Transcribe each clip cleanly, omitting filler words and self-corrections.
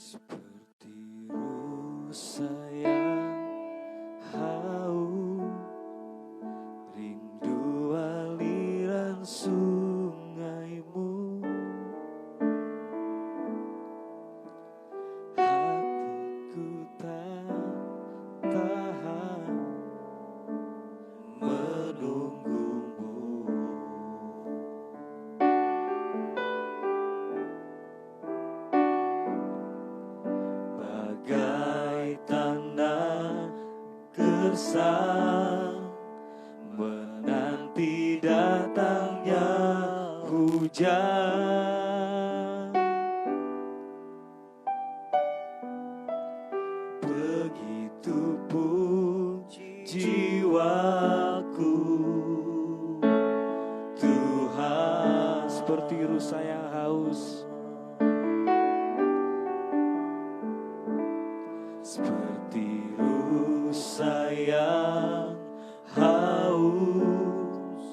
Seperti rusa yang haus, rindu aliran sungaimu. Hatiku tak tahan menunggumu. Bagai tanah gersang menanti datangnya hujan, begitupun jiwaku, Tuhan. Seperti rusa yang haus, seperti rusa yang haus,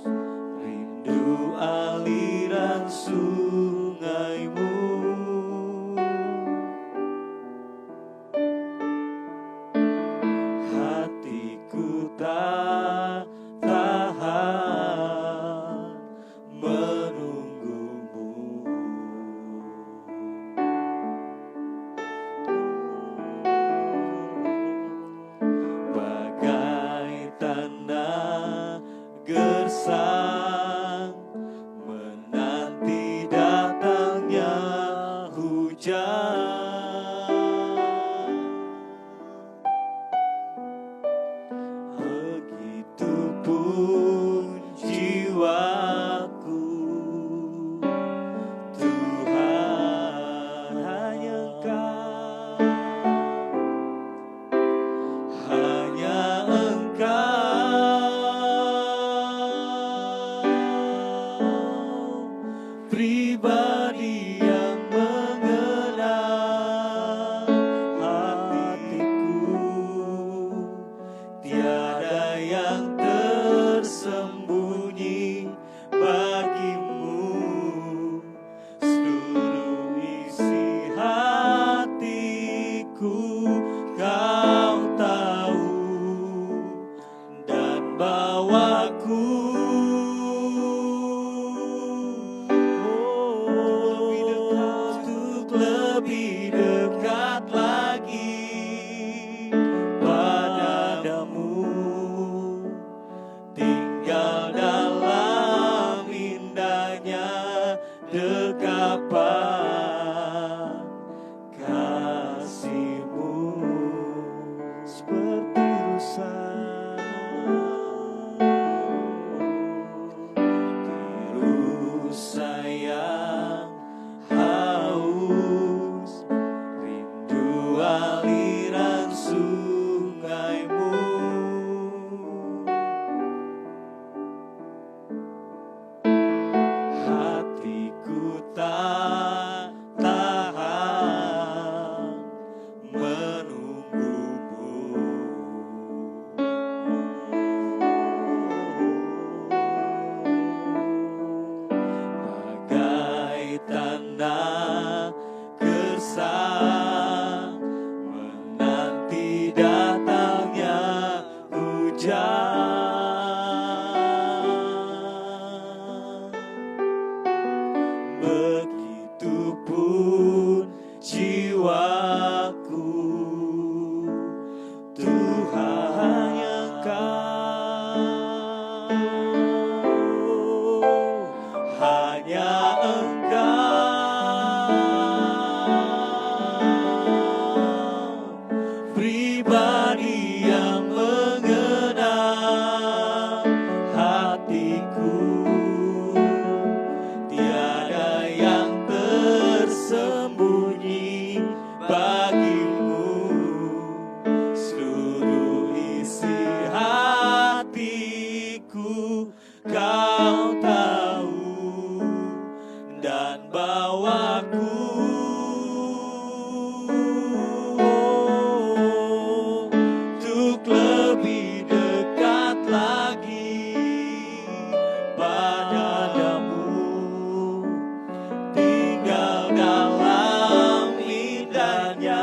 rindu aliran sungaimu. Hatiku tak tahan menunggumu. Bagai tanah gersang menanti datangnya hujan, begitupun jiwaku, Tuhan. Hanya Engkau, hanya Engkau, pribadi yang mengenal hatiku. Tiada yang tersembunyi bagimu, seluruh isi hatiku Kau tahu, dan bawaku untuk lebih dekat lagi padamu, tinggal dalam indahnya dekapan kasih-Mu. Seperti rusa, seperti rusa yang haus, rindu aliran sungaimu. Hatiku tak tahan menunggumu. Bagai tanah gersang menanti datangnya hujan, begitupun jiwaku, Tuhan. Hanya Engkau, hanya Engkau, pribadi yang mengenal hatiku. Tiada yang tersembunyi bagimu, seluruh isi hatiku Kau tahu, dan bawaku untuk lebih dekat lagi padamu, tinggal dalam indahnya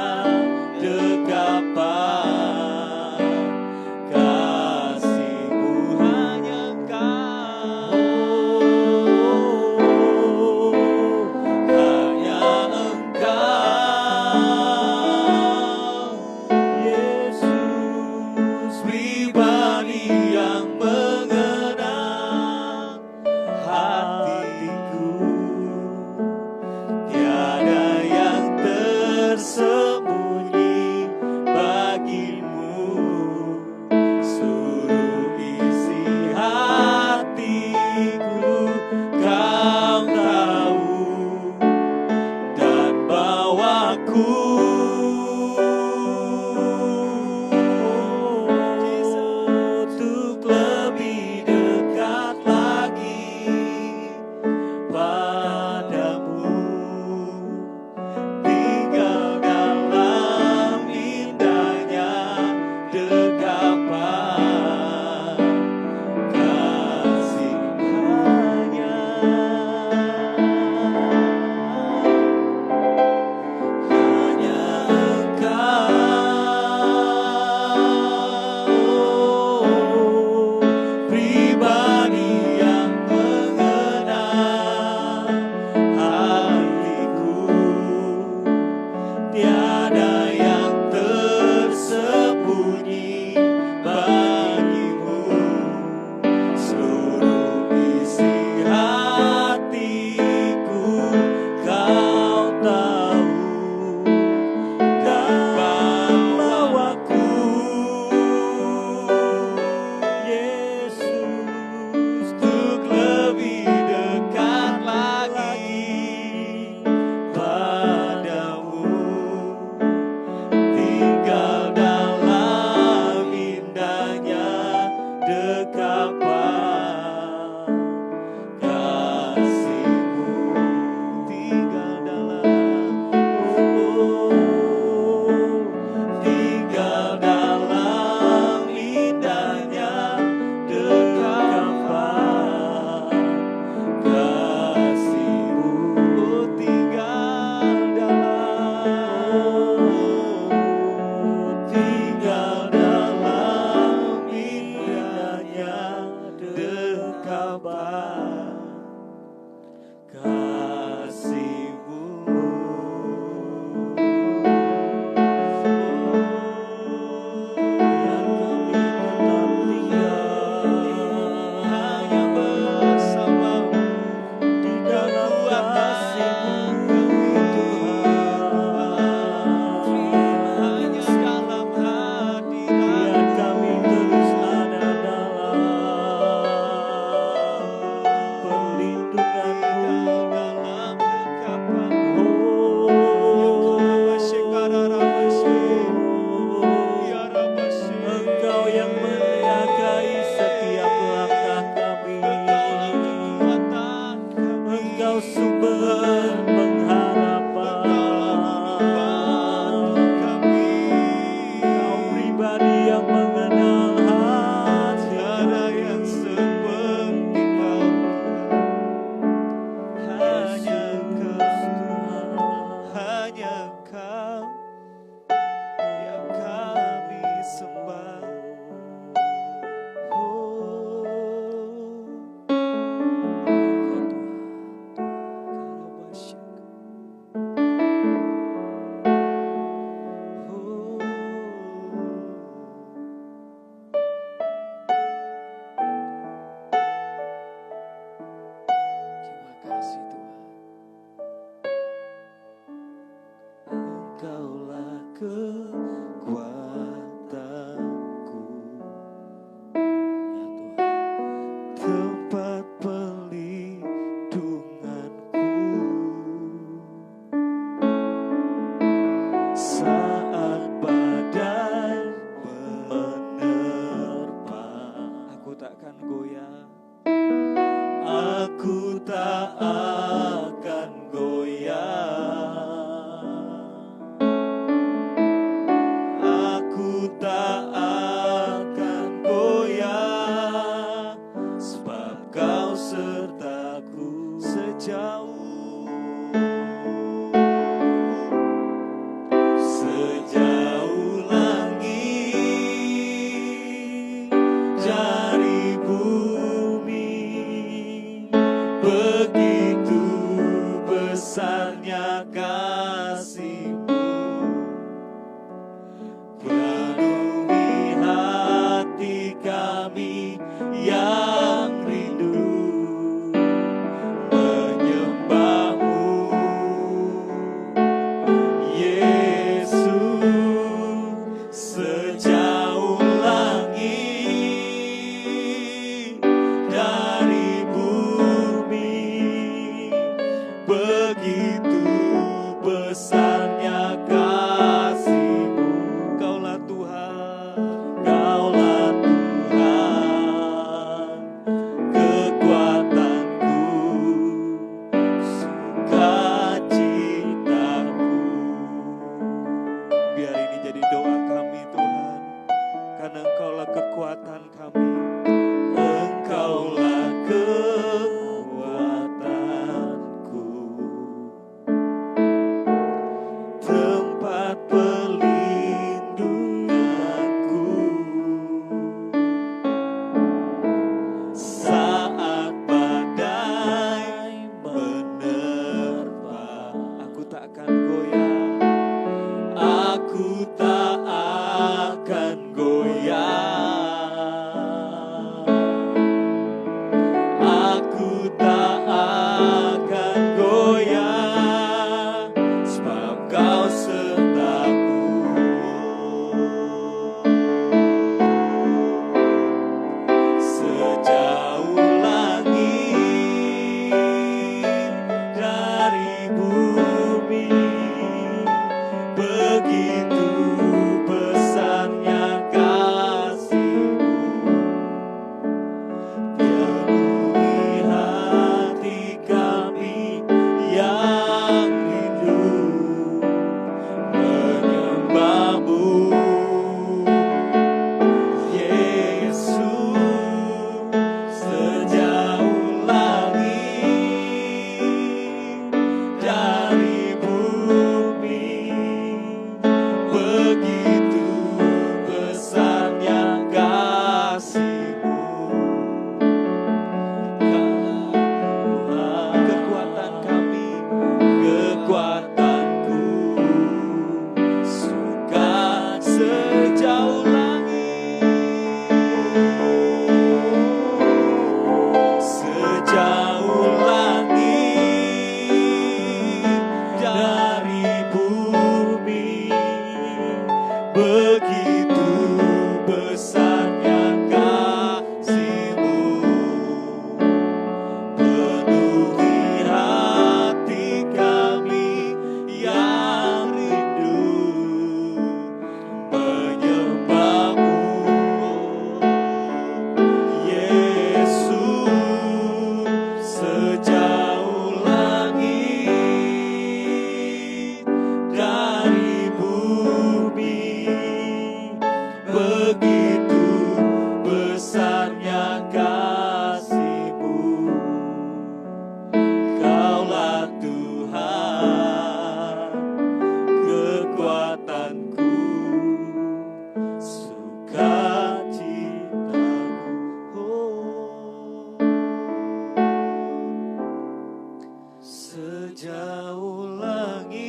sejauh langit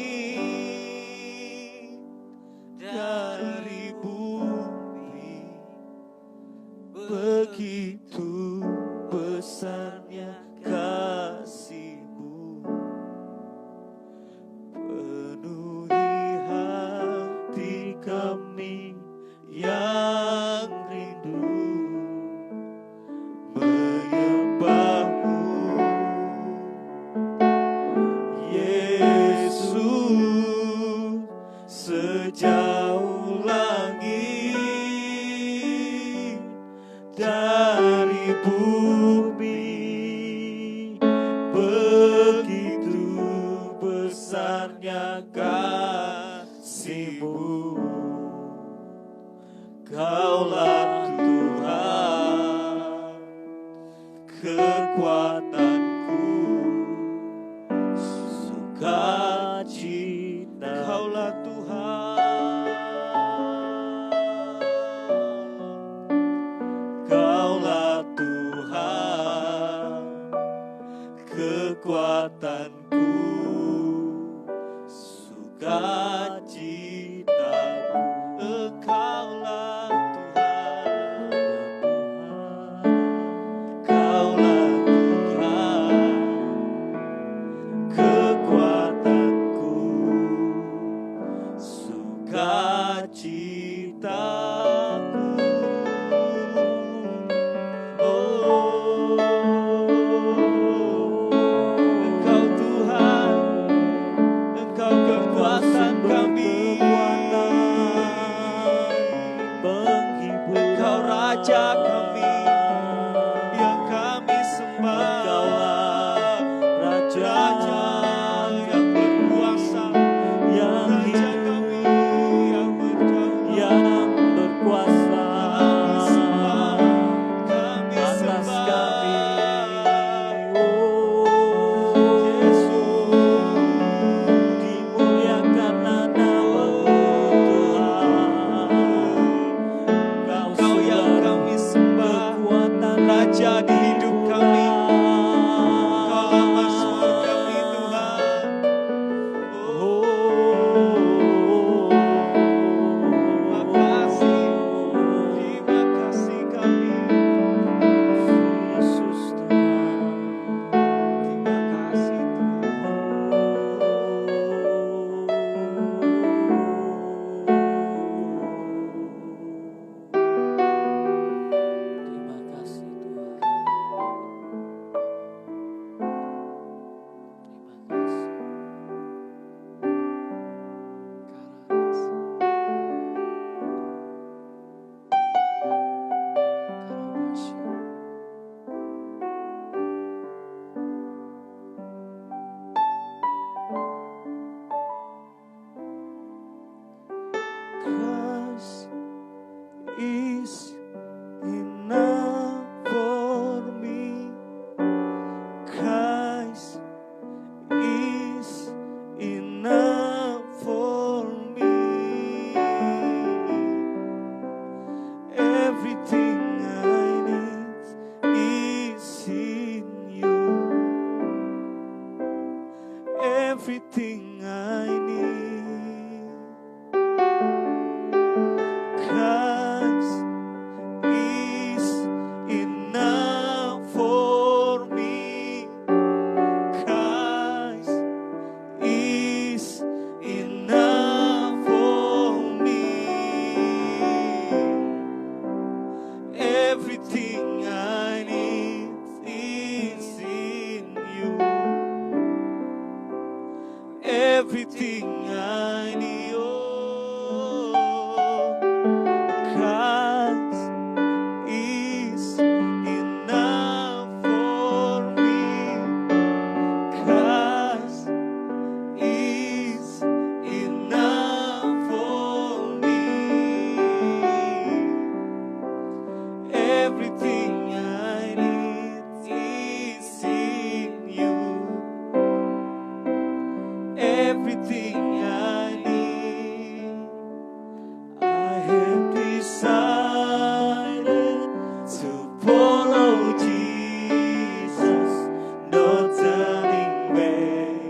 dari bumi, begitu besarnya kasih-Mu, penuhi hati kami yang rindu menyembah-Mu. Yesus, sejauh langit dari bumi, begitu besarnya kasih-Mu. Kaulah Tuhan, kekuatanku, sukacita. Kaulah Tuhan, Kaulah Tuhan, kekuatanku, sukacitaku. Engkaulah Tuhan, Kaulah Tuhan, kekuatanku, sukacitaku. Oh, Engkau Tuhan, Engkau kekuatan kami, Engkau Raja kami yang kami sembah. Engkaulah Raja yang berkuasa, Raja kami yang berkuasa atas kami. Oh Yesus, dimuliakanlah nama-Mu Tuhan. Engkau yang kami sembah, Raja di hidup kami. Engkaulah Mazmur kami Tuhan. Terima kasih kami. Yesus Tuhan, terima kasih Terima kasih Tuhan. Terima kasih. Christ is enough for me. Christ is enough for me. Everything I need is in You. Everything I need. Christ is enough for me. Christ is enough for me. Everything I need is in You. Everything I need. Oh, Christ is enough for me. Christ is enough for me. Everything I need is in You. Everything I need, I have decided to follow Jesus, no turning back.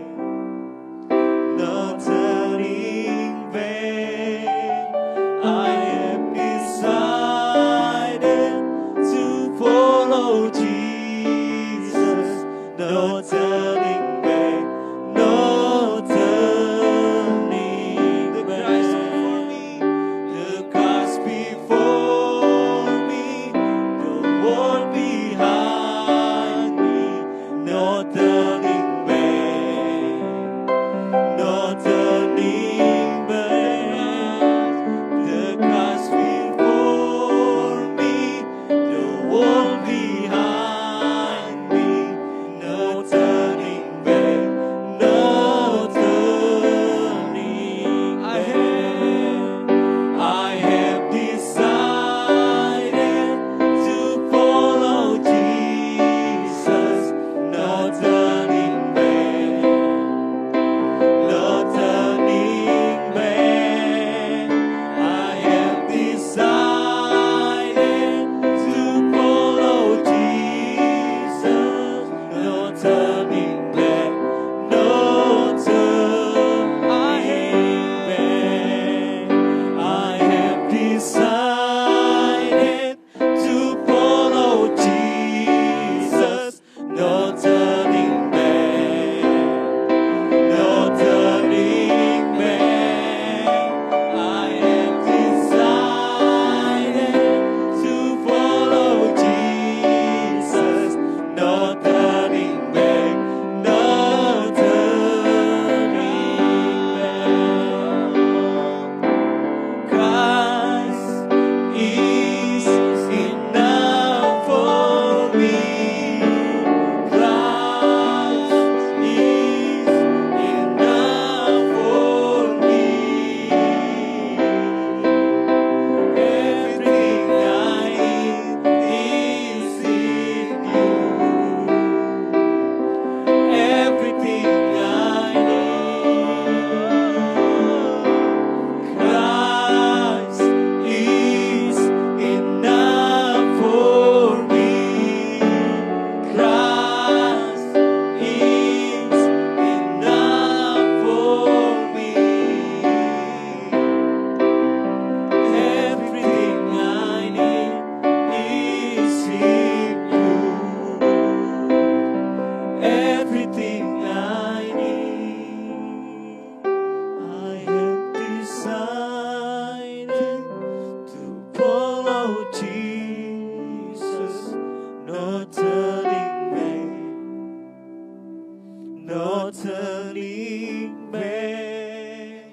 no turning back.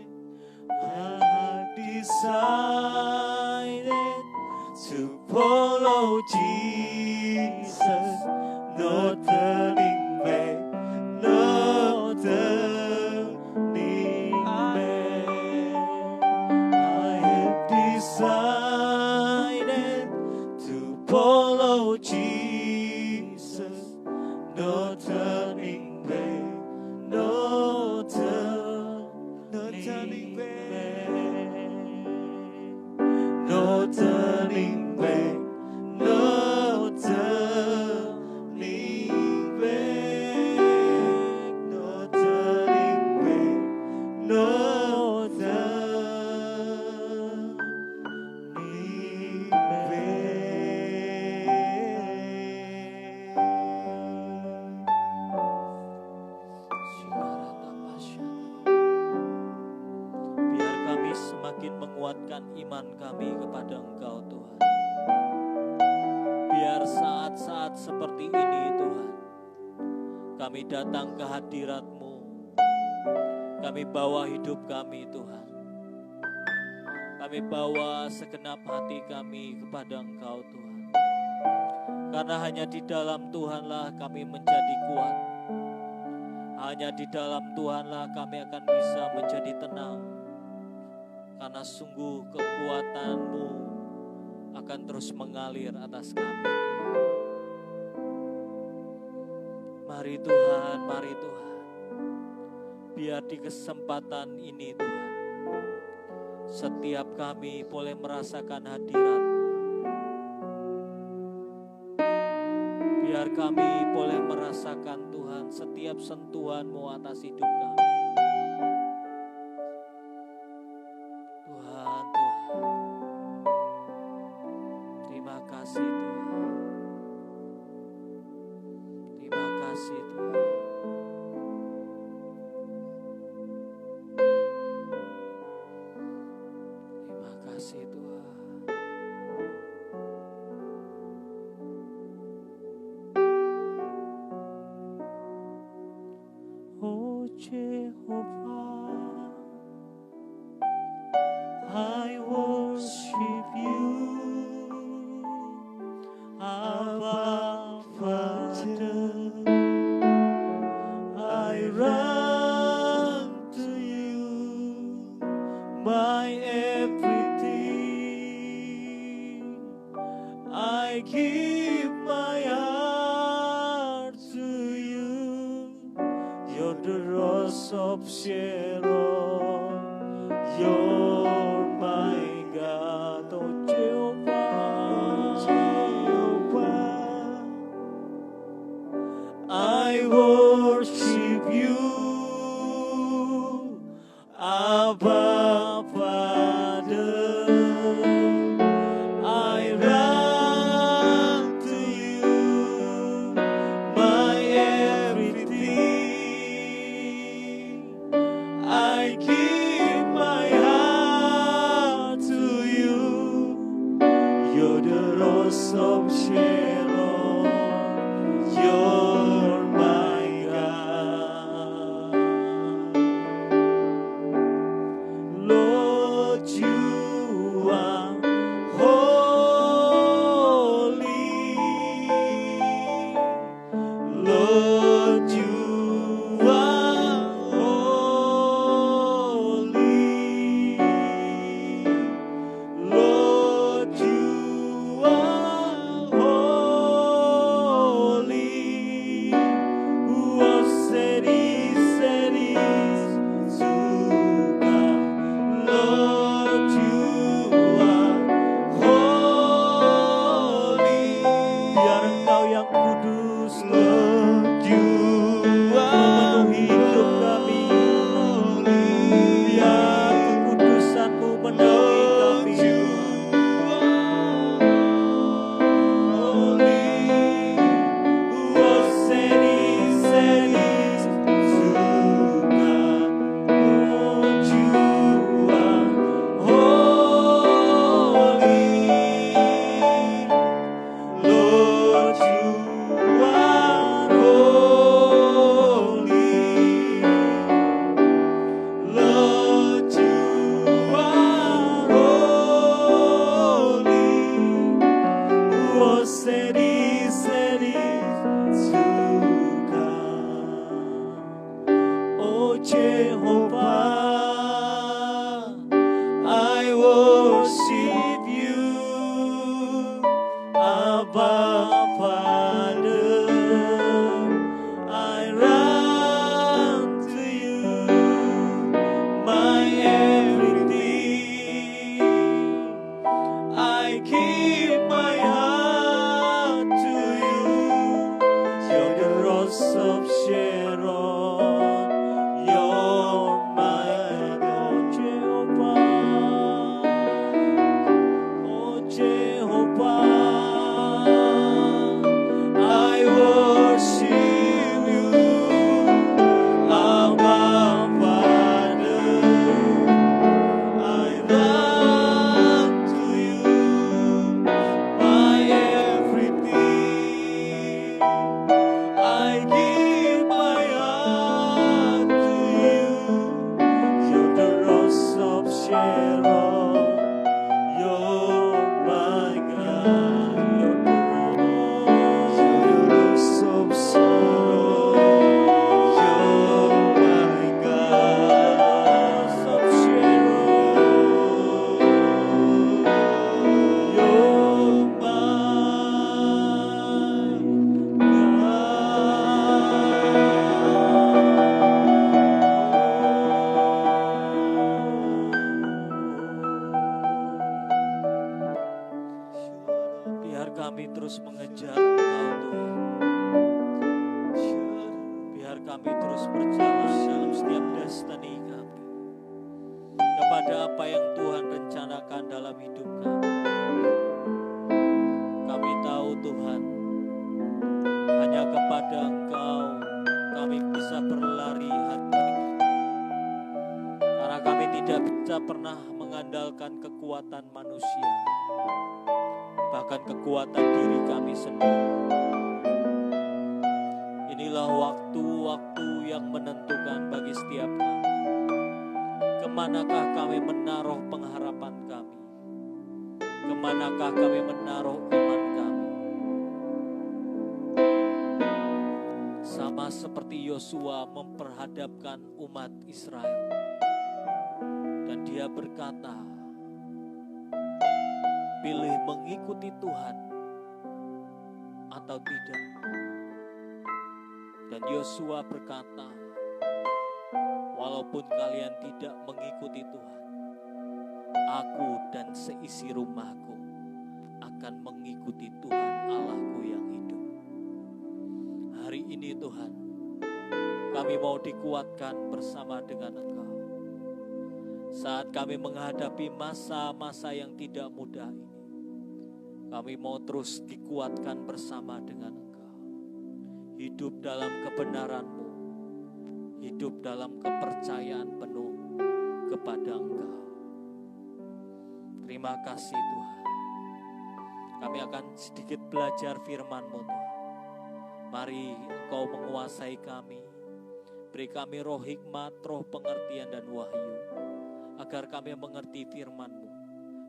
I've decided to follow Jesus, no turning back, no turning back. I have decided to follow Jesus, no turning back, no turning back, no turning back, no turning back, no turning back, no turning Biar kami semakin menguatkan iman kami kepada Engkau, Tuhan. Biar saat-saat seperti ini, Tuhan, kami datang ke hadirat-Mu. Kami bawa hidup kami, Tuhan. Kami bawa segenap hati kami kepada Engkau, Tuhan. Karena hanya di dalam Tuhanlah kami menjadi kuat. Hanya di dalam Tuhanlah kami akan bisa menjadi tenang. Karena sungguh kekuatan-Mu akan terus mengalir atas kami. Mari Tuhan, mari Tuhan. Biar di kesempatan ini Tuhan, setiap kami boleh merasakan hadirat. Biar kami boleh merasakan Tuhan setiap sentuhan-Mu atas hidup kami. Tuhan, Tuhan. Terima kasih Tuhan. Terima kasih Tuhan. Terima kasih Tuhan. Oh Jehovah, I worship you, Abba Father. I run to you, my everything. I give my heart to you. You're the rose of Sharon. You're my God, oh Jehovah, Jehovah. I worship you, Abba Father. I run to you, my everything. I give my heart to you. Jehovah, I worship you, Abba Father. I run to you, my everything. I give my heart to you. You're the rose of Sharon. You're my God, Jehovah. Oh Jehovah, I worship you, Abba Father. I run to you, my everything. I give my heart to you. You're the rose of Sharon. You're my God. You're the rose of Sharon. You're my God. Rose of Sharon. You're Biar kami terus mengejar Engkau Tuhan. Biar kami terus berjalan dalam setiap destiny kami, kepada apa yang Tuhan rencanakan dalam hidup kami. Kami tahu Tuhan, hanya kepada Engkau kami bisa berlari hari ini. Karena kami tidak bisa pernah mengandalkan kekuatan manusia, bahkan kekuatan diri kami sendiri. Inilah waktu-waktu yang menentukan bagi setiap kami. Kemanakah kami menaruh pengharapan kami? Kemanakah kami menaruh iman kami? Sama seperti Yosua memperhadapkan umat Israel, dan dia berkata, pilih mengikuti Tuhan atau tidak. Dan Yosua berkata, walaupun kalian tidak mengikuti Tuhan, aku dan seisi rumahku akan mengikuti Tuhan Allahku yang hidup. Hari ini Tuhan, kami mau dikuatkan bersama dengan Engkau. Saat kami menghadapi masa-masa yang tidak mudah ini, kami mau terus dikuatkan bersama dengan Engkau. Hidup dalam kebenaran-Mu, hidup dalam kepercayaan penuh kepada Engkau. Terima kasih Tuhan. Kami akan sedikit belajar firman-Mu Tuhan. Mari Engkau menguasai kami. Beri kami roh hikmat, roh pengertian dan wahyu, agar kami mengerti firman-Mu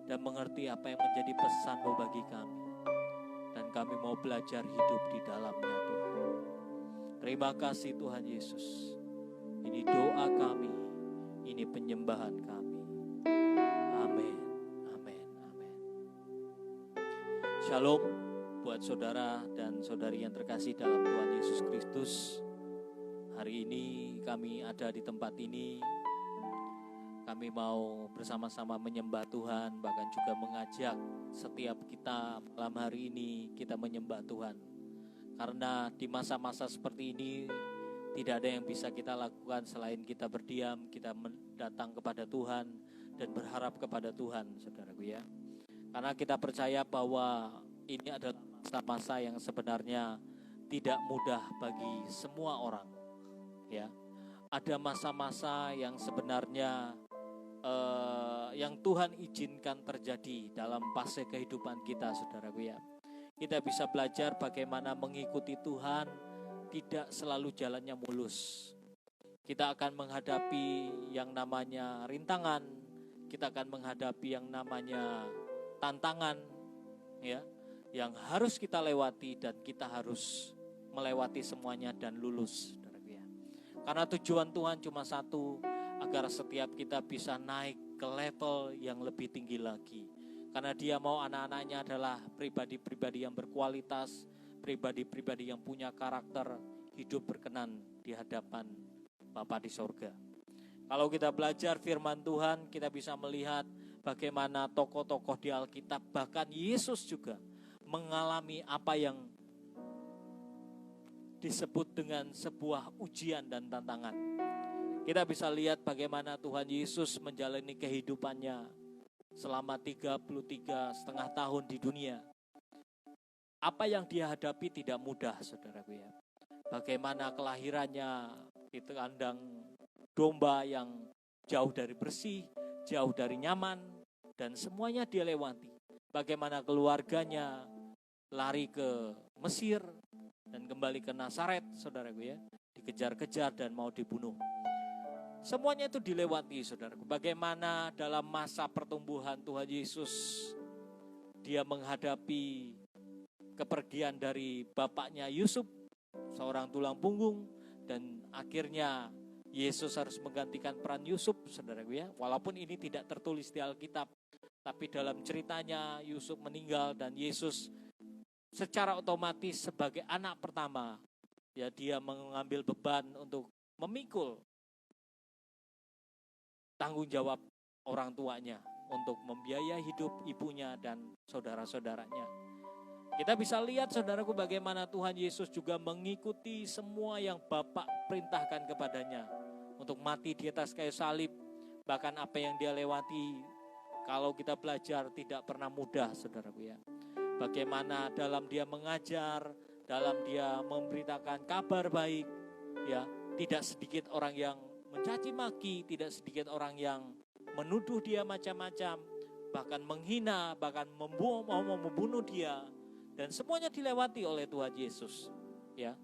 dan mengerti apa yang menjadi pesan-Mu bagi kami. Dan kami mau belajar hidup di dalamnya Tuhan. Terima kasih Tuhan Yesus. Ini doa kami, ini penyembahan kami. Amin, amin, amin. Shalom buat saudara dan saudari yang terkasih dalam Tuhan Yesus Kristus. Hari ini kami ada di tempat ini. Kami mau bersama-sama menyembah Tuhan, bahkan juga mengajak setiap kita malam hari ini kita menyembah Tuhan. Karena di masa-masa seperti ini tidak ada yang bisa kita lakukan selain kita berdiam, kita datang kepada Tuhan dan berharap kepada Tuhan, saudaraku ya. Karena kita percaya bahwa ini adalah masa-masa yang sebenarnya tidak mudah bagi semua orang, ya. Ada masa-masa yang sebenarnya yang Tuhan izinkan terjadi dalam fase kehidupan kita, saudaraku ya. Kita bisa belajar bagaimana mengikuti Tuhan, tidak selalu jalannya mulus. Kita akan menghadapi yang namanya rintangan, kita akan menghadapi yang namanya tantangan, ya, yang harus kita lewati dan kita harus melewati semuanya dan lulus, saudaraku ya. Karena tujuan Tuhan cuma satu, agar setiap kita bisa naik ke level yang lebih tinggi lagi. Karena Dia mau anak-anaknya adalah pribadi-pribadi yang berkualitas, pribadi-pribadi yang punya karakter, hidup berkenan di hadapan Bapa di sorga. Kalau kita belajar firman Tuhan, kita bisa melihat bagaimana tokoh-tokoh di Alkitab, bahkan Yesus juga mengalami apa yang disebut dengan sebuah ujian dan tantangan. Kita bisa lihat bagaimana Tuhan Yesus menjalani kehidupannya selama 33,5 tahun di dunia. Apa yang Dia hadapi tidak mudah, saudaraku ya. Bagaimana kelahirannya di kandang domba yang jauh dari bersih, jauh dari nyaman, dan semuanya Dia lewati. Bagaimana keluarganya lari ke Mesir dan kembali ke Nazaret, saudaraku ya, dikejar-kejar dan mau dibunuh. Semuanya itu dilewati, saudaraku. Bagaimana dalam masa pertumbuhan Tuhan Yesus, Dia menghadapi kepergian dari bapaknya Yusuf, seorang tulang punggung, dan akhirnya Yesus harus menggantikan peran Yusuf, saudaraku ya. Walaupun ini tidak tertulis di Alkitab, tapi dalam ceritanya Yusuf meninggal dan Yesus secara otomatis sebagai anak pertama, ya Dia mengambil beban untuk memikul tanggung jawab orang tuanya untuk membiayai hidup ibunya dan saudara-saudaranya. Kita bisa lihat, saudaraku, bagaimana Tuhan Yesus juga mengikuti semua yang Bapa perintahkan kepadanya untuk mati di atas kayu salib. Bahkan apa yang Dia lewati, kalau kita belajar, tidak pernah mudah, saudaraku ya. Bagaimana dalam Dia mengajar, dalam Dia memberitakan kabar baik, ya, tidak sedikit orang yang mencaci maki, tidak sedikit orang yang menuduh Dia macam-macam, bahkan menghina, bahkan mau membunuh Dia, dan semuanya dilewati oleh Tuhan Yesus. Ya,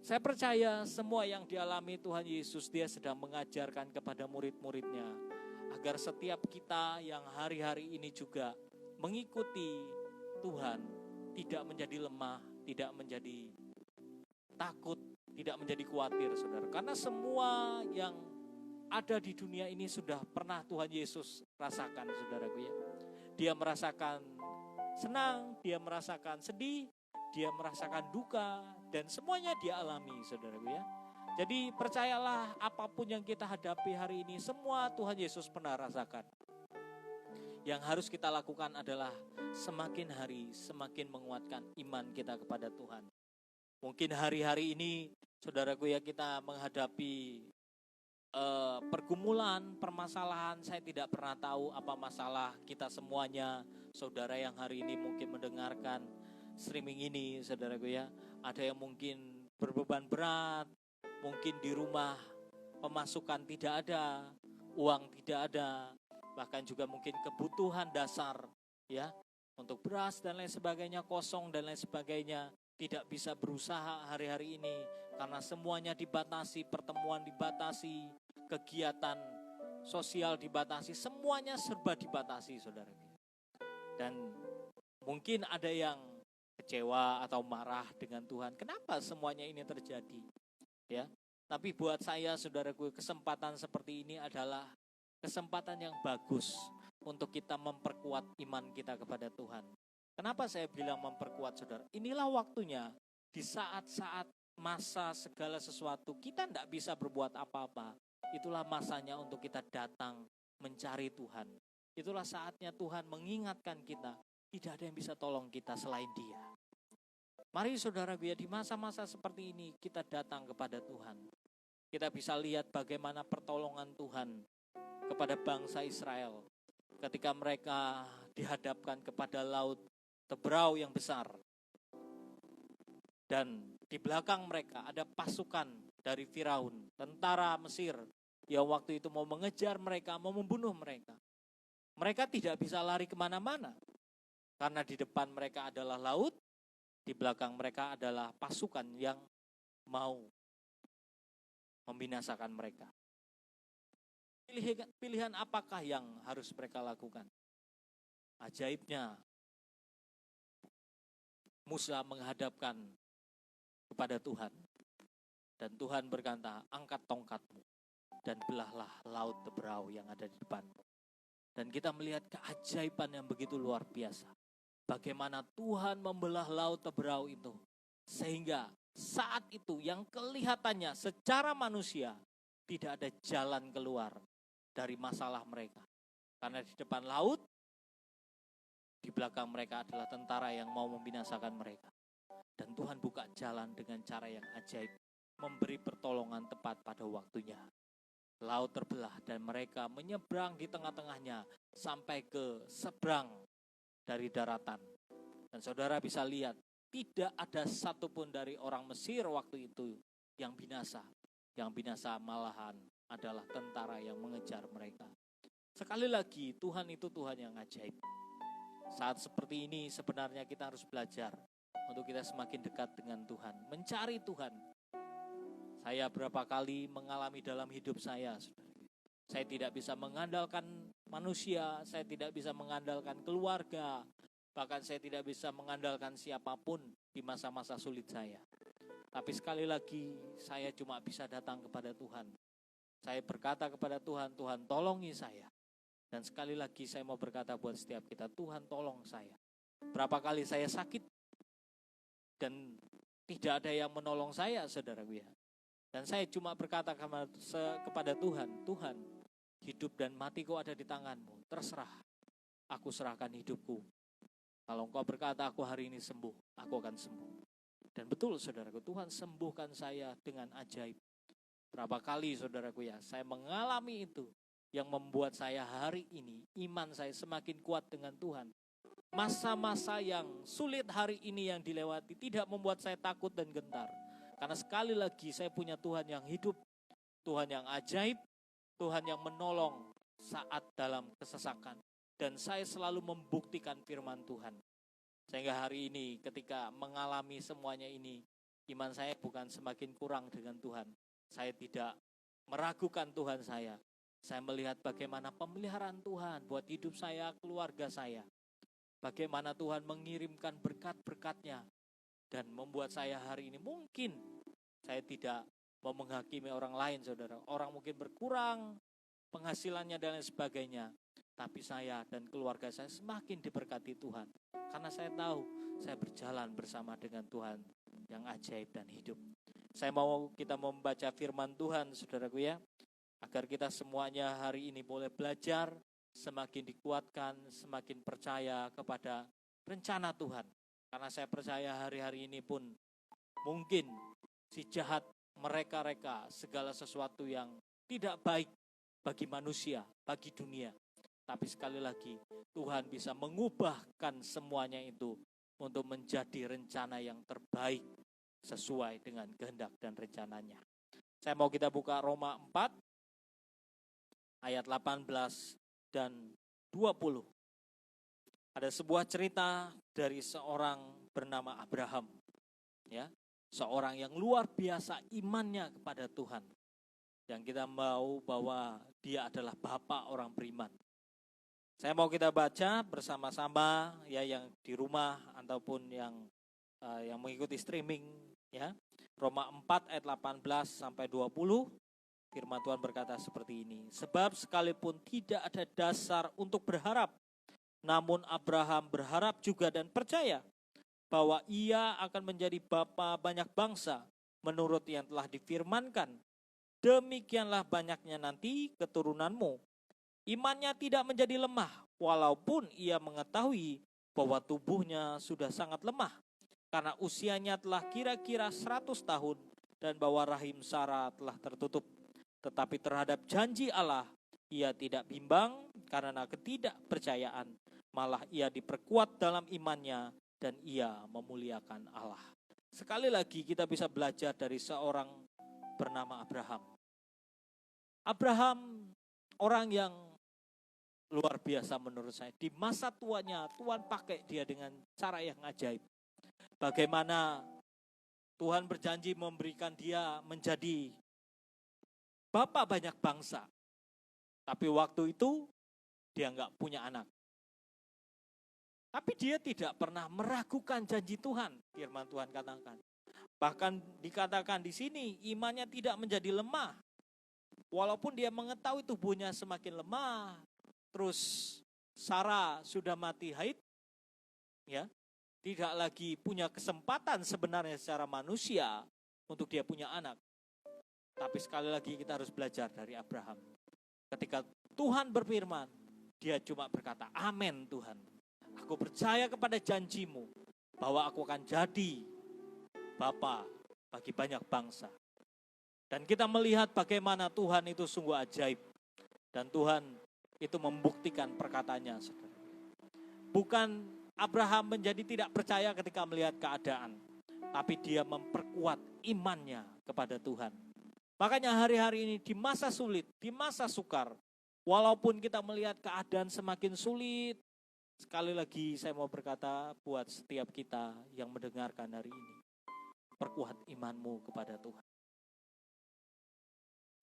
saya percaya semua yang dialami Tuhan Yesus, Dia sedang mengajarkan kepada murid-muridnya, agar setiap kita yang hari-hari ini juga mengikuti Tuhan, tidak menjadi lemah, tidak menjadi takut, tidak menjadi khawatir, saudara. Karena semua yang ada di dunia ini sudah pernah Tuhan Yesus rasakan, saudaraku ya. Dia merasakan senang, Dia merasakan sedih, Dia merasakan duka, dan semuanya Dia alami, saudaraku ya. Jadi percayalah, apapun yang kita hadapi hari ini, semua Tuhan Yesus pernah rasakan. Yang harus kita lakukan adalah semakin hari semakin menguatkan iman kita kepada Tuhan. Mungkin hari-hari ini, saudaraku ya, kita menghadapi pergumulan, permasalahan. Saya tidak pernah tahu apa masalah kita semuanya, saudara yang hari ini mungkin mendengarkan streaming ini, saudaraku ya. Ada yang mungkin berbeban berat, mungkin di rumah pemasukan tidak ada, uang tidak ada, bahkan juga mungkin kebutuhan dasar ya, untuk beras dan lain sebagainya kosong dan lain sebagainya. Tidak bisa berusaha hari-hari ini karena semuanya dibatasi, pertemuan dibatasi, kegiatan sosial dibatasi, semuanya serba dibatasi, saudara. Dan mungkin ada yang kecewa atau marah dengan Tuhan. Kenapa semuanya ini terjadi? Ya, tapi buat saya, saudaraku, kesempatan seperti ini adalah kesempatan yang bagus untuk kita memperkuat iman kita kepada Tuhan. Kenapa saya bilang memperkuat, saudara? Inilah waktunya, di saat-saat masa segala sesuatu kita tidak bisa berbuat apa-apa. Itulah masanya untuk kita datang mencari Tuhan. Itulah saatnya Tuhan mengingatkan kita, tidak ada yang bisa tolong kita selain Dia. Mari saudara, biar di masa-masa seperti ini kita datang kepada Tuhan. Kita bisa lihat bagaimana pertolongan Tuhan kepada bangsa Israel ketika mereka dihadapkan kepada laut Tebrau yang besar. Dan di belakang mereka ada pasukan dari Firaun, tentara Mesir, yang waktu itu mau mengejar mereka, mau membunuh mereka. Mereka tidak bisa lari kemana-mana, karena di depan mereka adalah laut, di belakang mereka adalah pasukan yang mau membinasakan mereka. Pilihan apakah yang harus mereka lakukan? Ajaibnya, Musa menghadapkan kepada Tuhan. Dan Tuhan berkata, angkat tongkatmu dan belahlah laut Teberau yang ada di depanmu. Dan kita melihat keajaiban yang begitu luar biasa. Bagaimana Tuhan membelah laut Teberau itu. Sehingga saat itu yang kelihatannya secara manusia tidak ada jalan keluar dari masalah mereka. Karena di depan laut, di belakang mereka adalah tentara yang mau membinasakan mereka. Dan Tuhan buka jalan dengan cara yang ajaib. Memberi pertolongan tepat pada waktunya. Laut terbelah dan mereka menyeberang di tengah-tengahnya sampai ke seberang dari daratan. Dan saudara bisa lihat, tidak ada satupun dari orang Mesir waktu itu yang binasa. Yang binasa malahan adalah tentara yang mengejar mereka. Sekali lagi, Tuhan itu Tuhan yang ajaib. Saat seperti ini sebenarnya kita harus belajar untuk kita semakin dekat dengan Tuhan. Mencari Tuhan. Saya berapa kali mengalami dalam hidup saya, saya tidak bisa mengandalkan manusia, saya tidak bisa mengandalkan keluarga, bahkan saya tidak bisa mengandalkan siapapun di masa-masa sulit saya. Tapi sekali lagi, saya cuma bisa datang kepada Tuhan. Saya berkata kepada Tuhan, Tuhan tolongi saya. Dan sekali lagi saya mau berkata buat setiap kita, Tuhan tolong saya. Berapa kali saya sakit dan tidak ada yang menolong saya, saudaraku ya. Dan saya cuma berkata kepada Tuhan, Tuhan, hidup dan matiku ada di tangan-Mu. Terserah, aku serahkan hidupku. Kalau Engkau berkata aku hari ini sembuh, aku akan sembuh. Dan betul saudaraku, Tuhan sembuhkan saya dengan ajaib. Berapa kali saudaraku ya, saya mengalami itu yang membuat saya hari ini, iman saya semakin kuat dengan Tuhan. Masa-masa yang sulit hari ini yang dilewati tidak membuat saya takut dan gentar. Karena sekali lagi saya punya Tuhan yang hidup, Tuhan yang ajaib, Tuhan yang menolong saat dalam kesesakan. Dan saya selalu membuktikan firman Tuhan. Sehingga hari ini ketika mengalami semuanya ini, iman saya bukan semakin kurang dengan Tuhan. Saya tidak meragukan Tuhan saya. Saya melihat bagaimana pemeliharaan Tuhan buat hidup saya, keluarga saya. Bagaimana Tuhan mengirimkan berkat-berkat-Nya. Dan membuat saya hari ini mungkin saya tidak mau menghakimi orang lain, saudara. Orang mungkin berkurang penghasilannya dan lain sebagainya. Tapi saya dan keluarga saya semakin diberkati Tuhan. Karena saya tahu saya berjalan bersama dengan Tuhan yang ajaib dan hidup. Saya mau kita membaca firman Tuhan, saudaraku ya. Agar kita semuanya hari ini boleh belajar, semakin dikuatkan, semakin percaya kepada rencana Tuhan. Karena saya percaya hari-hari ini pun mungkin si jahat mereka-reka segala sesuatu yang tidak baik bagi manusia, bagi dunia. Tapi sekali lagi Tuhan bisa mengubahkan semuanya itu untuk menjadi rencana yang terbaik sesuai dengan kehendak dan rencananya. Saya mau kita buka Roma 4 ayat 18 dan 20. Ada sebuah cerita dari seorang bernama Abraham, ya, seorang yang luar biasa imannya kepada Tuhan. Yang kita mau bahwa dia adalah bapak orang beriman. Saya mau kita baca bersama-sama ya, yang di rumah ataupun yang mengikuti streaming ya. Roma 4 ayat 18 sampai 20. Firman Tuhan berkata seperti ini. Sebab sekalipun tidak ada dasar untuk berharap, namun Abraham berharap juga dan percaya bahwa ia akan menjadi bapa banyak bangsa menurut yang telah difirmankan. Demikianlah banyaknya nanti keturunanmu. Imannya tidak menjadi lemah walaupun ia mengetahui bahwa tubuhnya sudah sangat lemah karena usianya telah kira-kira 100 tahun dan bahwa rahim Sarah telah tertutup. Tetapi terhadap janji Allah ia tidak bimbang karena ketidakpercayaan, malah ia diperkuat dalam imannya dan ia memuliakan Allah. Sekali lagi kita bisa belajar dari seorang bernama Abraham. Abraham orang yang luar biasa menurut saya. Di masa tuanya Tuhan pakai dia dengan cara yang ajaib. Bagaimana Tuhan berjanji memberikan dia menjadi bapak banyak bangsa. Tapi waktu itu dia enggak punya anak. Tapi dia tidak pernah meragukan janji Tuhan. Firman Tuhan katakan, Bahkan dikatakan di sini imannya tidak menjadi lemah. Walaupun dia mengetahui tubuhnya semakin lemah, terus Sarah sudah mati haid, ya, tidak lagi punya kesempatan sebenarnya secara manusia untuk dia punya anak. Tapi sekali lagi kita harus belajar dari Abraham. Ketika Tuhan berfirman, dia cuma berkata, amin Tuhan. Aku percaya kepada janjimu bahwa aku akan jadi bapa bagi banyak bangsa. Dan kita melihat bagaimana Tuhan itu sungguh ajaib. Dan Tuhan itu membuktikan perkataannya. Bukan Abraham menjadi tidak percaya ketika melihat keadaan, tapi dia memperkuat imannya kepada Tuhan. Makanya hari-hari ini di masa sulit, di masa sukar, walaupun kita melihat keadaan semakin sulit, sekali lagi saya mau berkata buat setiap kita yang mendengarkan hari ini, perkuat imanmu kepada Tuhan.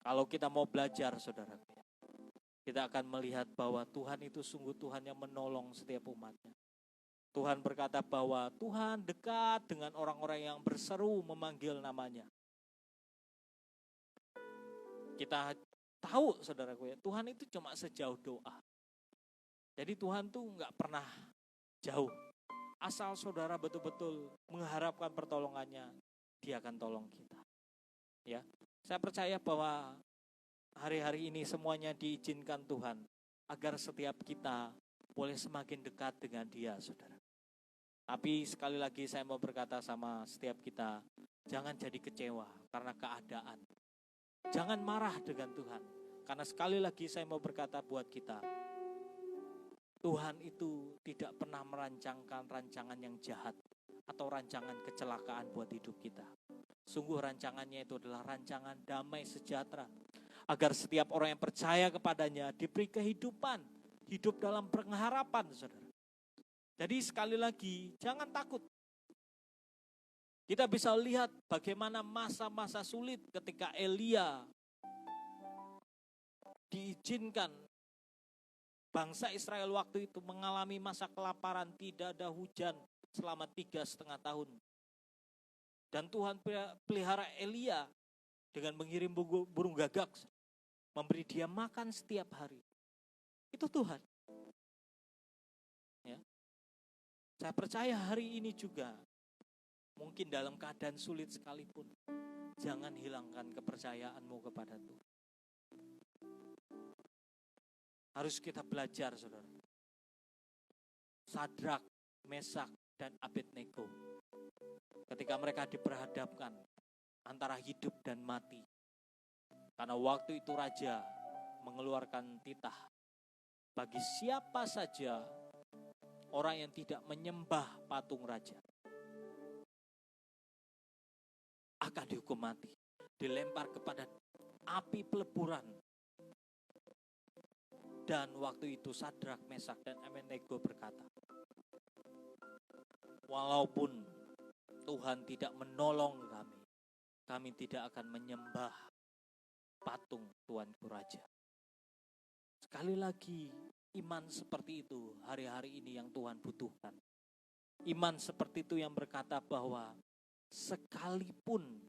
Kalau kita mau belajar, saudara, kita akan melihat bahwa Tuhan itu sungguh Tuhan yang menolong setiap umatnya. Tuhan berkata bahwa Tuhan dekat dengan orang-orang yang berseru memanggil namanya. Kita tahu, saudaraku, ya, Tuhan itu cuma sejauh doa. Jadi Tuhan tuh nggak pernah jauh. Asal saudara betul-betul mengharapkan pertolongannya, Dia akan tolong kita. Ya, saya percaya bahwa hari-hari ini semuanya diizinkan Tuhan agar setiap kita boleh semakin dekat dengan Dia, saudara. Tapi sekali lagi saya mau berkata sama setiap kita, jangan jadi kecewa karena keadaan. Jangan marah dengan Tuhan. Karena sekali lagi saya mau berkata buat kita, Tuhan itu tidak pernah merancangkan rancangan yang jahat atau rancangan kecelakaan buat hidup kita. Sungguh rancangannya itu adalah rancangan damai sejahtera. Agar setiap orang yang percaya kepadanya diberi kehidupan, hidup dalam pengharapan, saudara. Jadi sekali lagi, jangan takut. Kita bisa lihat bagaimana masa-masa sulit ketika Elia diizinkan bangsa Israel waktu itu mengalami masa kelaparan, tidak ada hujan selama 3,5 tahun. Dan Tuhan pelihara Elia dengan mengirim burung gagak, memberi dia makan setiap hari. Itu Tuhan. Ya. Saya percaya hari ini juga, mungkin dalam keadaan sulit sekalipun, jangan hilangkan kepercayaanmu kepada Tuhan. Harus kita belajar, saudara. Sadrak, Mesak, dan Abednego, ketika mereka diperhadapkan antara hidup dan mati. Karena waktu itu raja mengeluarkan titah bagi siapa saja orang yang tidak menyembah patung raja akan dihukum mati, dilempar kepada api peleburan. Dan waktu itu Sadrak, Mesak, dan Abednego berkata, walaupun Tuhan tidak menolong kami, kami tidak akan menyembah patung Tuanku Raja. Sekali lagi, iman seperti itu hari-hari ini yang Tuhan butuhkan. Iman seperti itu yang berkata bahwa sekalipun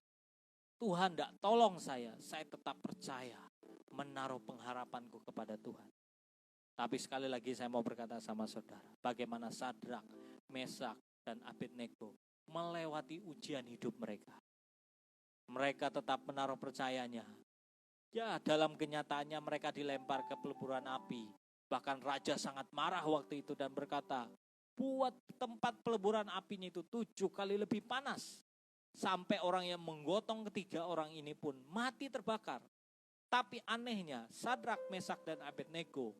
Tuhan tidak tolong saya tetap percaya, menaruh pengharapanku kepada Tuhan. Tapi sekali lagi saya mau berkata sama saudara, bagaimana Sadrak, Mesak, dan Abednego melewati ujian hidup mereka. Mereka tetap menaruh percayanya. Ya, dalam kenyataannya mereka dilempar ke peleburan api. Bahkan raja sangat marah waktu itu dan berkata, buat tempat peleburan apinya itu 7 kali lebih panas. Sampai orang yang menggotong ketiga orang ini pun mati terbakar. Tapi anehnya, Sadrak, Mesak, dan Abednego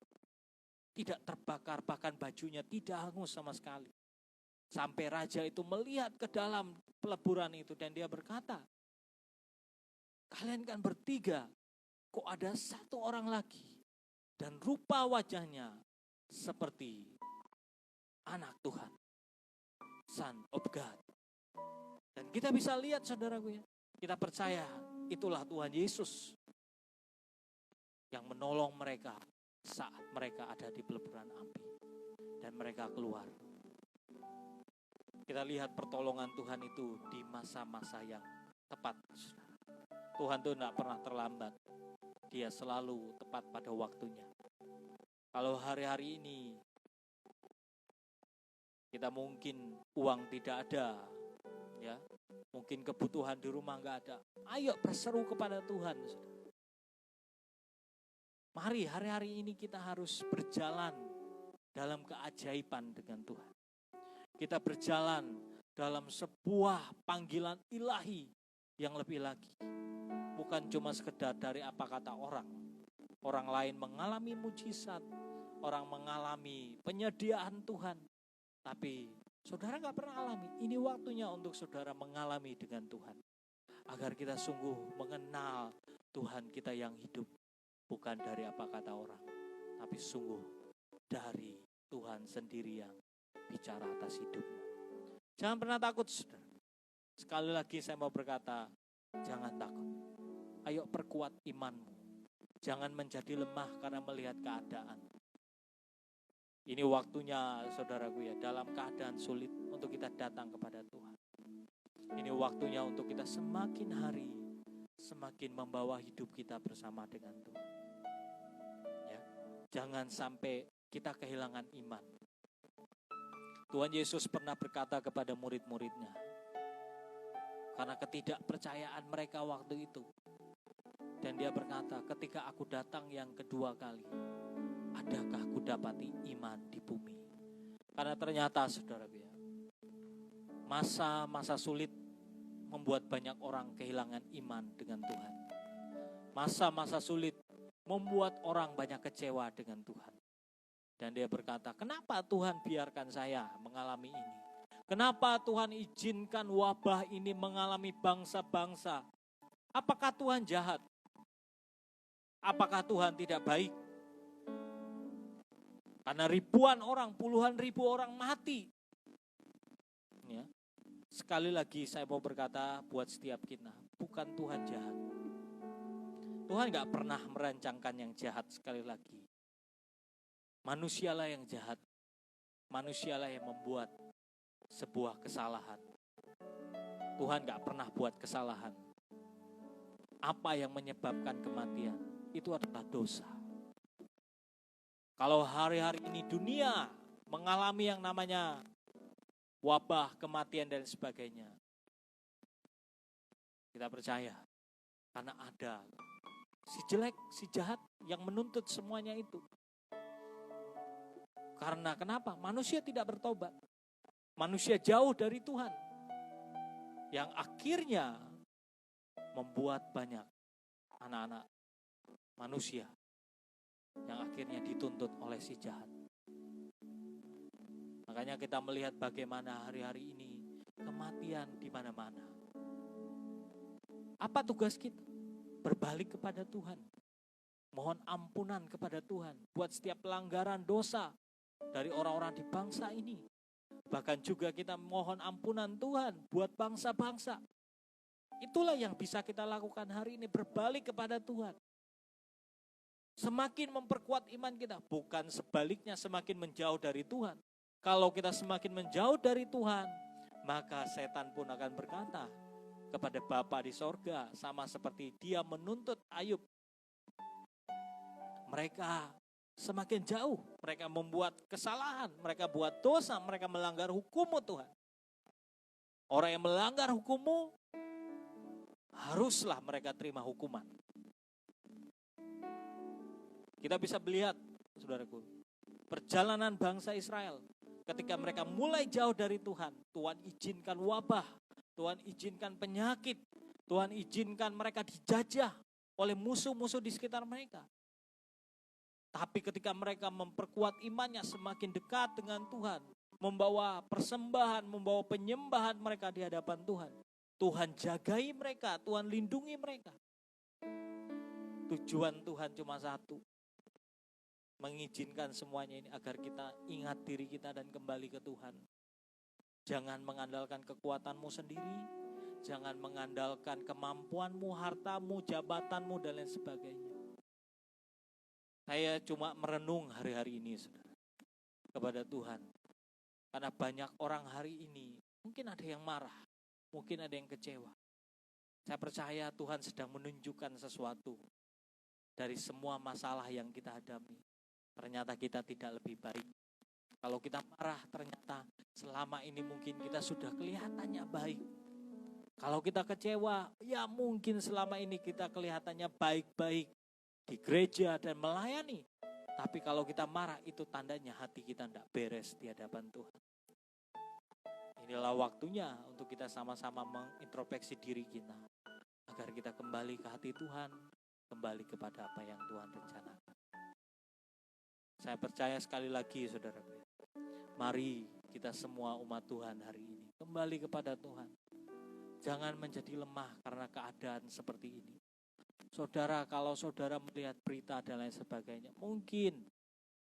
tidak terbakar, bahkan bajunya tidak hangus sama sekali. Sampai raja itu melihat ke dalam peleburan itu dan dia berkata, kalian kan bertiga, kok ada satu orang lagi dan rupa wajahnya seperti anak Tuhan, Son of God. Dan kita bisa lihat, saudaraku, ya, kita percaya itulah Tuhan Yesus yang menolong mereka saat mereka ada di peleburan api dan mereka keluar. Kita lihat pertolongan Tuhan itu di masa-masa yang tepat. Tuhan itu tidak pernah terlambat. Dia selalu tepat pada waktunya. Kalau hari-hari ini kita mungkin uang tidak ada, ya, mungkin kebutuhan di rumah nggak ada. Ayo berseru kepada Tuhan. Mari hari-hari ini kita harus berjalan dalam keajaiban dengan Tuhan. Kita berjalan dalam sebuah panggilan ilahi yang lebih lagi. Bukan cuma sekedar dari apa kata orang. Orang lain mengalami mujizat, orang mengalami penyediaan Tuhan. Tapi saudara gak pernah alami. Ini waktunya untuk saudara mengalami dengan Tuhan. Agar kita sungguh mengenal Tuhan kita yang hidup. Bukan dari apa kata orang. Tapi sungguh dari Tuhan sendiri yang bicara atas hidupmu. Jangan pernah takut, saudara. Sekali lagi saya mau berkata, jangan takut. Ayo perkuat imanmu. Jangan menjadi lemah karena melihat keadaan. Ini waktunya saudaraku ya, dalam keadaan sulit untuk kita datang kepada Tuhan. Ini waktunya untuk kita semakin hari, semakin membawa hidup kita bersama dengan Tuhan. Ya, jangan sampai kita kehilangan iman. Tuhan Yesus pernah berkata kepada murid-muridnya, karena ketidakpercayaan mereka waktu itu. Dan dia berkata, ketika aku datang yang kedua kali, adakah ku dapati iman di bumi? Karena ternyata saudara ya, masa-masa sulit membuat banyak orang kehilangan iman dengan Tuhan. Masa-masa sulit membuat orang banyak kecewa dengan Tuhan. Dan dia berkata, kenapa Tuhan biarkan saya mengalami ini? Kenapa Tuhan izinkan wabah ini mengalami bangsa-bangsa? Apakah Tuhan jahat? Apakah Tuhan tidak baik? Karena ribuan orang, puluhan ribu orang mati. Ya. Sekali lagi saya mau berkata buat setiap kita, bukan Tuhan jahat. Tuhan gak pernah merancangkan yang jahat sekali lagi. Manusialah yang jahat. Manusialah yang membuat sebuah kesalahan. Tuhan gak pernah buat kesalahan. Apa yang menyebabkan kematian? Itu adalah dosa. Kalau hari-hari ini dunia mengalami yang namanya wabah, kematian dan sebagainya, kita percaya karena ada si jelek, si jahat yang menuntut semuanya itu. Karena kenapa? Manusia tidak bertobat. Manusia jauh dari Tuhan. Yang akhirnya membuat banyak anak-anak manusia yang akhirnya dituntut oleh si jahat. Makanya kita melihat bagaimana hari-hari ini kematian di mana-mana. Apa tugas kita? Berbalik kepada Tuhan. Mohon ampunan kepada Tuhan buat setiap pelanggaran dosa dari orang-orang di bangsa ini. Bahkan juga kita mohon ampunan Tuhan buat bangsa-bangsa. Itulah yang bisa kita lakukan hari ini, berbalik kepada Tuhan. Semakin memperkuat iman kita, bukan sebaliknya semakin menjauh dari Tuhan. Kalau kita semakin menjauh dari Tuhan, maka setan pun akan berkata kepada Bapa di sorga, sama seperti dia menuntut Ayub. Mereka semakin jauh, mereka membuat kesalahan, mereka buat dosa, mereka melanggar hukum-Mu Tuhan. Orang yang melanggar hukum-Mu, haruslah mereka terima hukuman. Kita bisa melihat, saudaraku, perjalanan bangsa Israel ketika mereka mulai jauh dari Tuhan. Tuhan izinkan wabah, Tuhan izinkan penyakit, Tuhan izinkan mereka dijajah oleh musuh-musuh di sekitar mereka. Tapi ketika mereka memperkuat imannya semakin dekat dengan Tuhan, membawa persembahan, membawa penyembahan mereka di hadapan Tuhan, Tuhan jagai mereka, Tuhan lindungi mereka. Tujuan Tuhan cuma satu, mengizinkan semuanya ini agar kita ingat diri kita dan kembali ke Tuhan. Jangan mengandalkan kekuatanmu sendiri, jangan mengandalkan kemampuanmu, hartamu, jabatanmu, dan lain sebagainya. Saya cuma merenung hari-hari ini, saudara, kepada Tuhan. Karena banyak orang hari ini Mungkin ada yang marah, mungkin ada yang kecewa. Saya percaya Tuhan sedang menunjukkan sesuatu dari semua masalah yang kita hadapi. Ternyata kita tidak lebih baik. Kalau kita marah, ternyata selama ini mungkin kita sudah kelihatannya baik. Kalau kita kecewa, ya mungkin selama ini kita kelihatannya baik-baik di gereja dan melayani. Tapi kalau kita marah, itu tandanya hati kita tidak beres di hadapan Tuhan. Inilah waktunya untuk kita sama-sama mengintrospeksi diri kita. Agar kita kembali ke hati Tuhan, kembali kepada apa yang Tuhan rencanakan. Saya percaya sekali lagi saudaraku, mari kita semua umat Tuhan hari ini kembali kepada Tuhan. Jangan menjadi lemah karena keadaan seperti ini. Saudara, kalau saudara melihat berita dan lain sebagainya, mungkin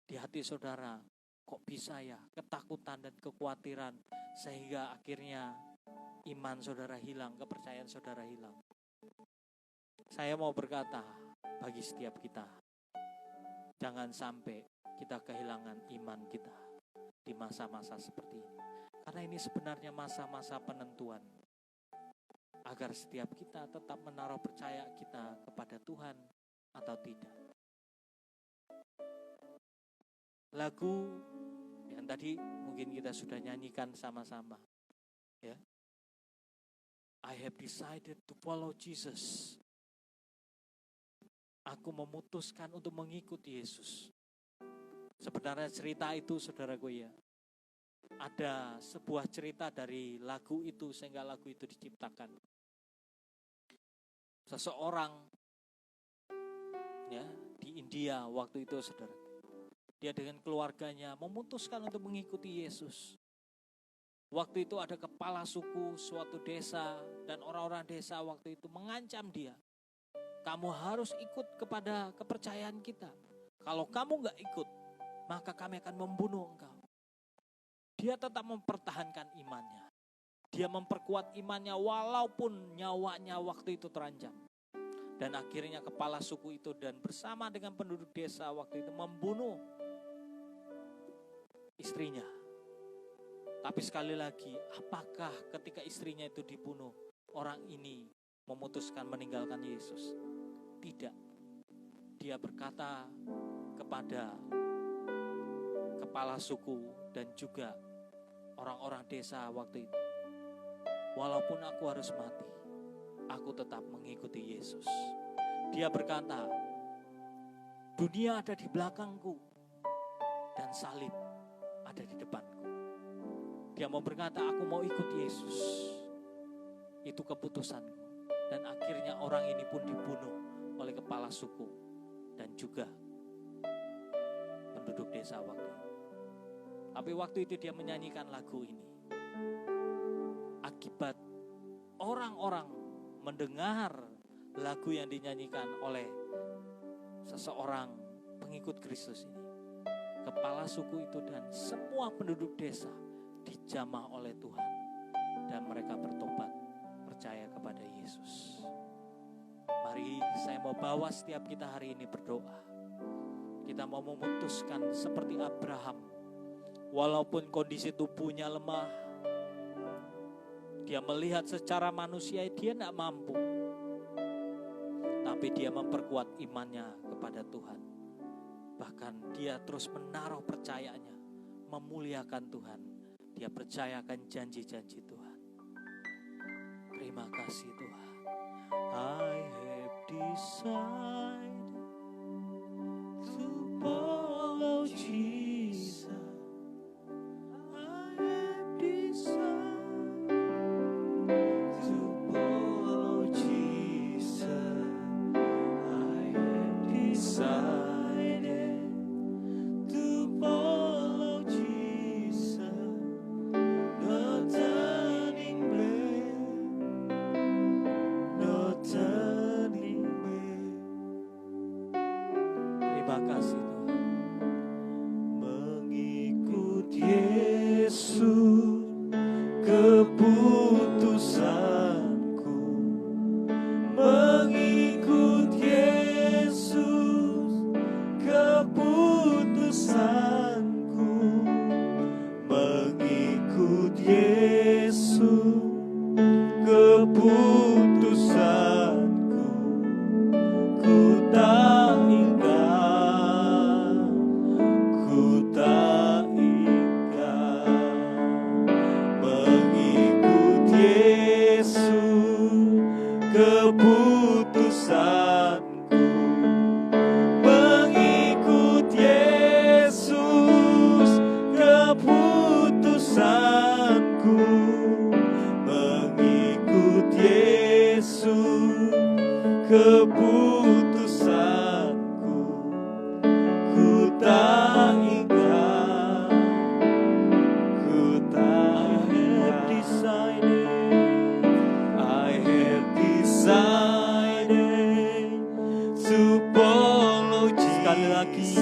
di hati saudara, kok bisa ya, ketakutan dan kekhawatiran, sehingga akhirnya iman saudara hilang, kepercayaan saudara hilang. Saya mau berkata bagi setiap kita, jangan sampai kita kehilangan iman kita di masa-masa seperti ini. Karena ini sebenarnya masa-masa penentuan. Agar setiap kita tetap menaruh percaya kita kepada Tuhan atau tidak. Lagu yang tadi mungkin kita sudah nyanyikan sama-sama. Ya. I have decided to follow Jesus. Aku memutuskan untuk mengikuti Yesus. Sebenarnya cerita itu saudaraku ya, ada sebuah cerita dari lagu itu sehingga lagu itu diciptakan. Seseorang ya di India waktu itu saudara, dia dengan keluarganya memutuskan untuk mengikuti Yesus. Waktu itu ada kepala suku suatu desa dan orang-orang desa waktu itu mengancam dia. Kamu harus ikut kepada kepercayaan kita. Kalau kamu gak ikut, maka kami akan membunuh engkau. Dia tetap mempertahankan imannya. Dia memperkuat imannya walaupun nyawanya waktu itu terancam. Dan akhirnya kepala suku itu dan bersama dengan penduduk desa waktu itu membunuh istrinya. Tapi sekali lagi, apakah ketika istrinya itu dibunuh, orang ini memutuskan meninggalkan Yesus? Tidak. Dia berkata kepada kepala suku dan juga orang-orang desa waktu itu, walaupun aku harus mati, aku tetap mengikuti Yesus. Dia berkata, dunia ada di belakangku dan salib ada di depanku. Dia mau berkata, aku mau ikut Yesus. Itu keputusanku. Dan akhirnya orang ini pun dibunuh oleh kepala suku dan juga penduduk desa waktu itu. Tapi waktu itu dia menyanyikan lagu ini. Akibat orang-orang mendengar lagu yang dinyanyikan oleh seseorang pengikut Kristus ini, kepala suku itu dan semua penduduk desa dijamah oleh Tuhan dan mereka bertobat, percaya kepada Yesus. Mari saya mau bawa setiap kita hari ini berdoa. Kita mau memutuskan seperti Abraham, walaupun kondisi tubuhnya lemah, dia melihat secara manusia dia tidak mampu, tapi dia memperkuat imannya kepada Tuhan. Bahkan dia terus menaruh percayaannya, memuliakan Tuhan. Dia percayakan janji-janji Tuhan. Terima kasih Tuhan. I have decided to follow Jesus. I have decided to follow Jesus. I have decided to follow Jesus. No turning back, no turning back. Terima kasih Tuhan. Mengikut Yesus keputusanku, mengikut Yesus keputusanku, mengikut Yesus lagi.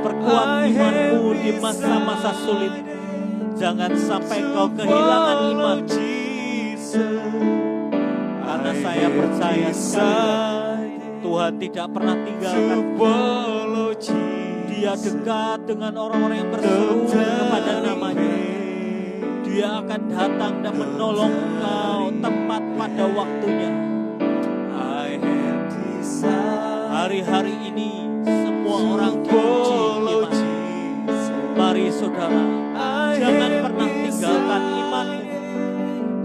Perkuat imanmu di masa-masa sulit. Jangan sampai kau kehilangan iman. Karena saya percaya Tuhan tidak pernah tinggalkan. Dia dekat dengan orang-orang yang berseru kepada namanya. Dia akan datang dan menolong engkau tepat pada waktunya. Hari-hari ini semua orang diuji iman. Mari saudara, jangan pernah tinggalkan imanmu.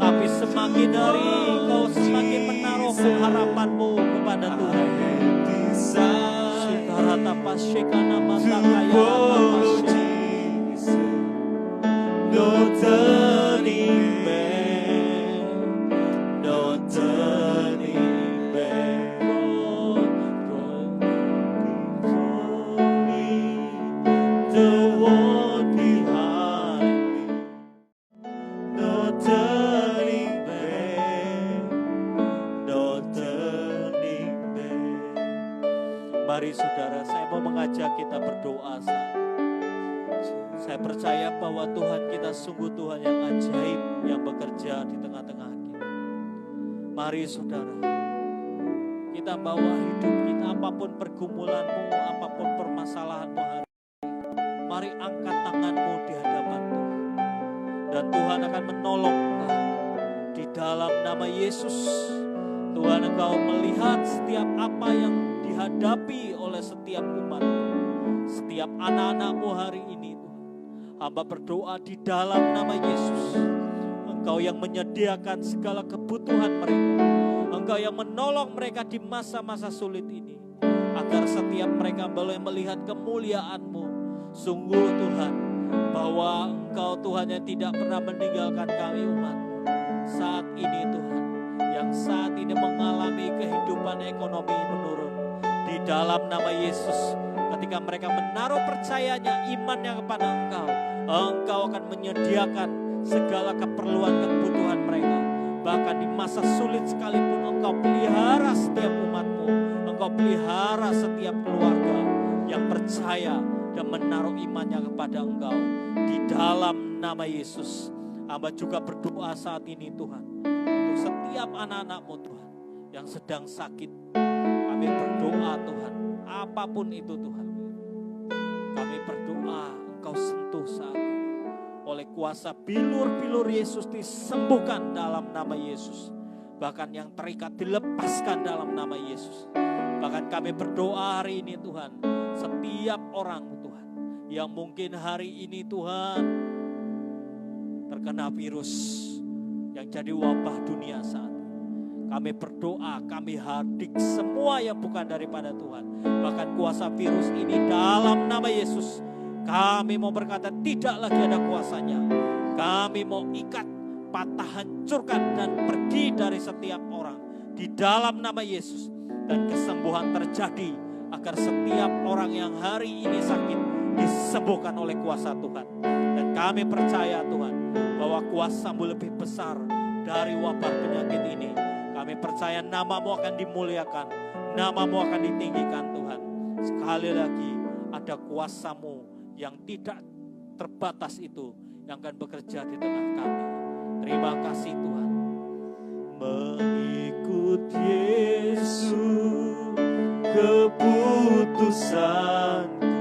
Tapi semakin hari kau semakin menaruh harapanmu kepada Tuhan. Sikarata pasyekana mata kaya no turning back, no turning back. The world behind me, no turning back, no turning back. Mari saudara, saya mau mengajak kita berdoa saat. Saya percaya bahwa Tuhan kita sungguh Tuhan yang ajaib, yang bekerja di tengah-tengah kita. Mari saudara, kita bawa hidup kita, apapun pergumulanmu, apapun permasalahanmu hari ini. Mari angkat tanganmu di hadapan Tuhan. Dan Tuhan akan menolong engkau. Di dalam nama Yesus, Tuhan engkau melihat setiap apa yang dihadapi oleh setiap umat, setiap anak-anakmu hari ini. Hamba berdoa di dalam nama Yesus. Engkau yang menyediakan segala kebutuhan mereka. Engkau yang menolong mereka di masa-masa sulit ini. Agar setiap mereka boleh melihat kemuliaan-Mu. Sungguh Tuhan, bahwa Engkau Tuhan yang tidak pernah meninggalkan kami umat. Saat ini Tuhan, yang saat ini mengalami kehidupan ekonomi menurun. Di dalam nama Yesus, ketika mereka menaruh percayanya, imannya kepada Engkau, Engkau akan menyediakan segala keperluan-kebutuhan mereka. Bahkan di masa sulit sekalipun Engkau pelihara setiap umat-Mu. Engkau pelihara setiap keluarga yang percaya dan menaruh imannya kepada Engkau. Di dalam nama Yesus, hamba juga berdoa saat ini Tuhan, untuk setiap anak-anak-Mu Tuhan yang sedang sakit. Kami berdoa Tuhan, apapun itu Tuhan, kami berdoa Engkau sentuh saat ini. Oleh kuasa bilur-bilur Yesus disembuhkan dalam nama Yesus. Bahkan yang terikat dilepaskan dalam nama Yesus. Bahkan kami berdoa hari ini Tuhan, setiap orang Tuhan yang mungkin hari ini Tuhan terkena virus yang jadi wabah dunia saat ini. Kami berdoa, kami hardik semua yang bukan daripada Tuhan. Bahkan kuasa virus ini dalam nama Yesus, kami mau berkata tidak lagi ada kuasanya. Kami mau ikat, patah, hancurkan dan pergi dari setiap orang. Di dalam nama Yesus. Dan kesembuhan terjadi agar setiap orang yang hari ini sakit disembuhkan oleh kuasa Tuhan. Dan kami percaya Tuhan bahwa kuasa-Mu lebih besar dari wabah penyakit ini. Kami percaya nama-Mu akan dimuliakan, nama-Mu akan ditinggikan Tuhan. Sekali lagi ada kuasa-Mu yang tidak terbatas itu yang akan bekerja di tengah kami. Terima kasih Tuhan. Mengikut Yesus keputusanku,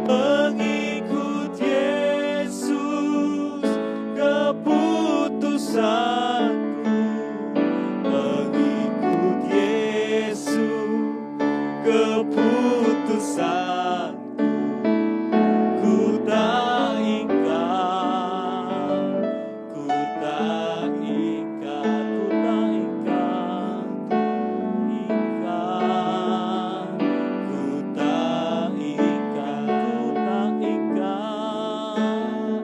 mengikut Yesus keputusanku, mengikut Yesus keputusanku, ku tak ingkar, ku tak ingkar, ku tak ingkar, ku tak ingkar, ku tak ingkar,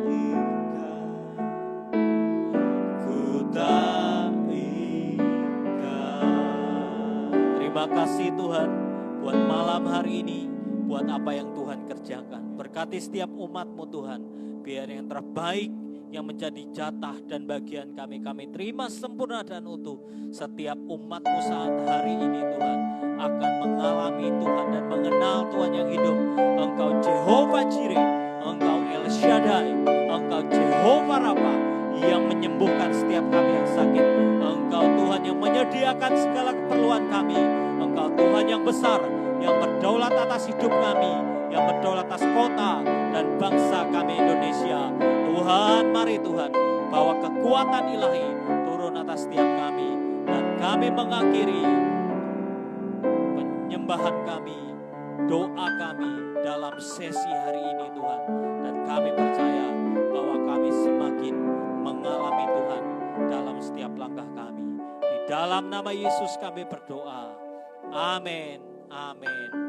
ku tak ingkar. Terima kasih Tuhan buat malam hari ini, buat apa yang Tuhan kerjakan. Berkati setiap umat-Mu Tuhan, biar yang terbaik, yang menjadi jatah dan bagian kami. Kami terima sempurna dan utuh. Setiap umat-Mu saat hari ini Tuhan akan mengalami Tuhan dan mengenal Tuhan yang hidup. Engkau Jehovah Jireh, Engkau El Shaddai, Engkau Jehovah Rafa yang menyembuhkan setiap kami yang sakit. Engkau Tuhan yang menyediakan segala keperluan kami. Engkau Tuhan yang besar, yang berdaulat atas hidup kami, yang berdaulat atas kota dan bangsa kami Indonesia. Tuhan, mari Tuhan, bawa kekuatan ilahi turun atas setiap kami. Dan kami mengakhiri penyembahan kami, doa kami dalam sesi hari ini Tuhan. Dan kami percaya bahwa kami semakin mengalami Tuhan dalam setiap langkah kami. Di dalam nama Yesus kami berdoa. Amin. Amin.